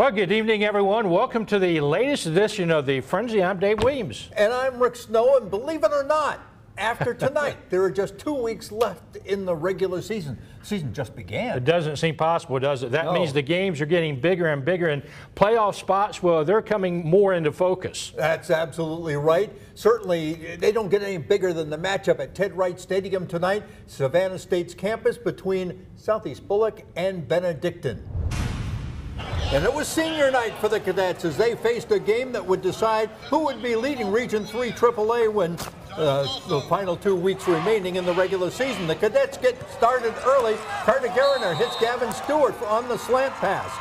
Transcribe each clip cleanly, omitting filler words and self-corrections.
Well, good evening, everyone. Welcome to the latest edition of the Frenzy. I'm Dave Williams. And I'm Rick Snow, and believe it or not, after tonight, there are just 2 weeks left in the regular season. The season just began. It doesn't seem possible, does it? That No. means the games are getting bigger and bigger, and playoff spots, well, they're coming more into focus. That's absolutely right. Certainly, they don't get any bigger than the matchup at Ted Wright Stadium tonight, Savannah State's campus between Southeast Bullock and Benedictine. And it was senior night for the Cadets as they faced a game that would decide who would be leading Region 3 AAA when the final 2 weeks remaining in the regular season. The Cadets get started early. Carter Gariner hits Gavin Stewart on the slant pass.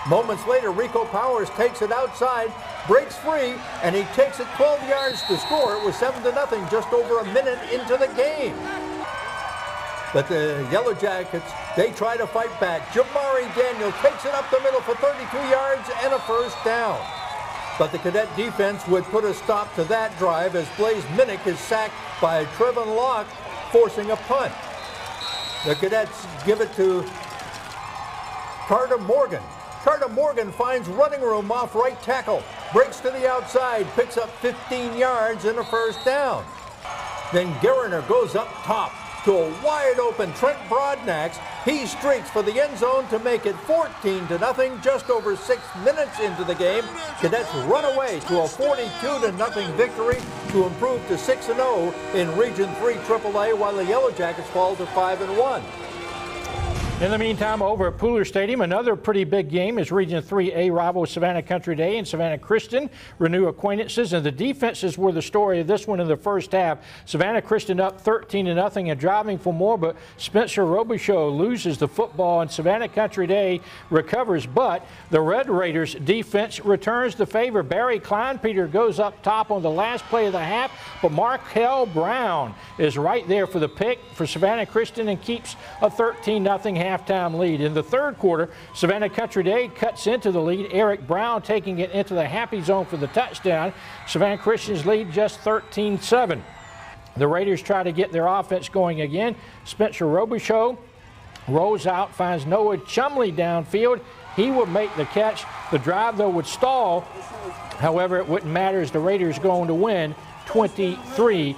Moments later, Rico Powers takes it outside, breaks free, and he takes it 12 yards to score. It was 7-0 just over a minute into the game. But the Yellow Jackets, they try to fight back. Jamari Daniel takes it up the middle for 32 yards and a first down. But the Cadet defense would put a stop to that drive as Blaze Minnick is sacked by Trevin Locke, forcing a punt. The Cadets give it to Carter Morgan. Carter Morgan finds running room off right tackle, breaks to the outside, picks up 15 yards and a first down. Then Gariner goes up top to a wide open Trent Broadnax. He streaks for the end zone to make it 14-0 just over 6 minutes into the game. Cadets run away to a 42-0 victory to improve to 6-0 in Region 3 AAA, while the Yellow Jackets fall to 5-1. In the meantime, over at Pooler Stadium, another pretty big game is Region 3A rival Savannah Country Day and Savannah Christian renew acquaintances, and the defenses were the story of this one in the first half. Savannah Christian up 13-0 and driving for more, but Spencer Robichaud loses the football and Savannah Country Day recovers, but the Red Raiders defense returns the favor. Barry Kleinpeter goes up top on the last play of the half, but Markel Brown is right there for the pick for Savannah Christian and keeps a 13-0 halftime lead. In the third quarter, Savannah Country Day cuts into the lead. Eric Brown taking it into the happy zone for the touchdown. Savannah Christian's lead just 13-7. The Raiders try to get their offense going again. Spencer Robichaud rolls out, finds Noah Chumley downfield. He would make the catch. The drive, though, would stall. However, it wouldn't matter as the Raiders going to win 23-7.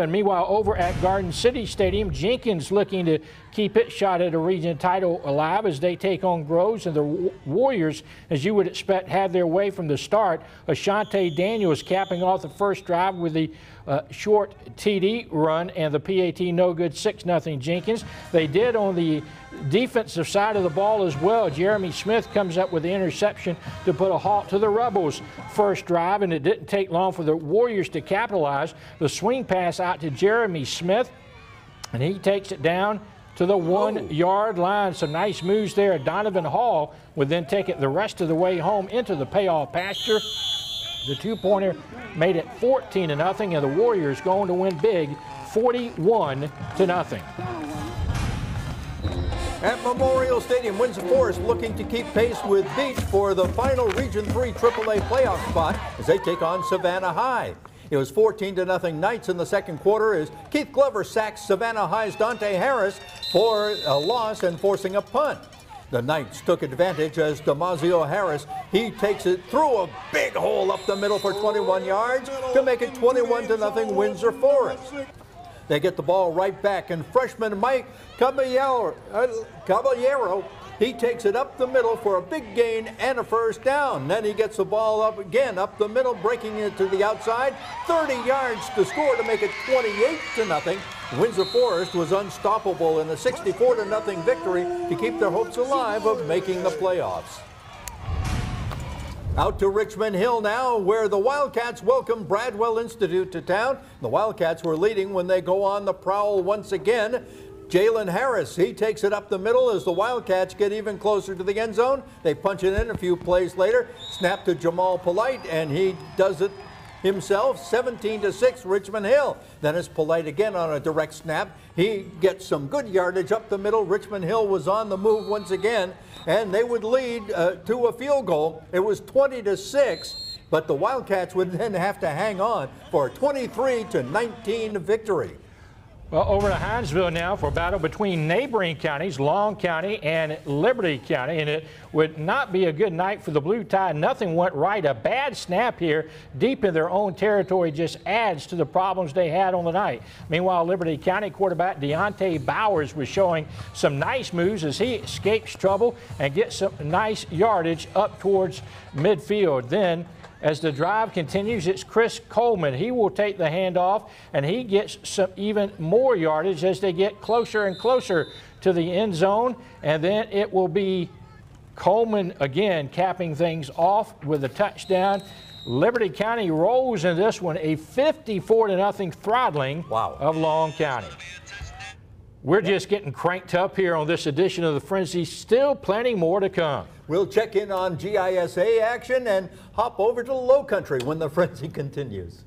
Meanwhile, over at Garden City Stadium, Jenkins looking to keep its shot at a region title alive as they take on Groves, and the Warriors, as you would expect, had their way from the start. Ashante Daniels capping off the first drive with the short TD run, and the PAT no good, 6-0 Jenkins. They did on the defensive side of the ball as well. Jeremy Smith comes up with the interception to put a halt to the Rebels' first drive, and it didn't take long for the Warriors to capitalize. The swing pass out to Jeremy Smith, and he takes it down to the 1 yard line. Some nice moves there. Donovan Hall would then take it the rest of the way home into the payoff pasture. The two-pointer made it 14-0, and the Warriors going to win big, 41-0. At Memorial Stadium, Windsor Forest looking to keep pace with Beach for the final Region 3 AAA playoff spot as they take on Savannah High. It was 14-0 Knights in the second quarter as Keith Glover sacks Savannah High's Dante Harris for a loss and forcing a punt. The Knights took advantage as Damasio Harris, he takes it through a big hole up the middle for 21 yards to make it 21-0 Windsor Forest. They get the ball right back, and freshman Mike Caballero, he takes it up the middle for a big gain and a first down. Then he gets the ball up again, up the middle, breaking it to the outside. 30 yards to score to make it 28-0. Windsor Forest was unstoppable in a 64-0 victory to keep their hopes alive of making the playoffs. Out to Richmond Hill now, where the Wildcats welcome Bradwell Institute to town. The Wildcats were leading when they go on the prowl once again. Jalen Harris, he takes it up the middle as the Wildcats get even closer to the end zone. They punch it in a few plays later. Snap to Jamal Polite, and he does it himself. 17-6 Richmond Hill. Then it's Polite again on a direct snap. He gets some good yardage up the middle. Richmond Hill was on the move once again, and they would lead to a field goal. It was 20-6, but the Wildcats would then have to hang on for a 23-19 victory. Well, over to Hinesville now for a battle between neighboring counties, Long County and Liberty County, and it would not be a good night for the Blue Tide. Nothing went right. A bad snap here deep in their own territory just adds to the problems they had on the night. Meanwhile, Liberty County quarterback Deontay Bowers was showing some nice moves as he escapes trouble and gets some nice yardage up towards midfield. Then, as the drive continues, it's Chris Coleman. He will take the handoff, and he gets some even more yardage as they get closer and closer to the end zone. And then it will be Coleman again capping things off with a touchdown. Liberty County rolls in this one, a 54-0 throttling of Long County. We're just getting cranked up here on this edition of The Frenzy. Still plenty more to come. We'll check in on GISA action and hop over to the Low Country when The Frenzy continues.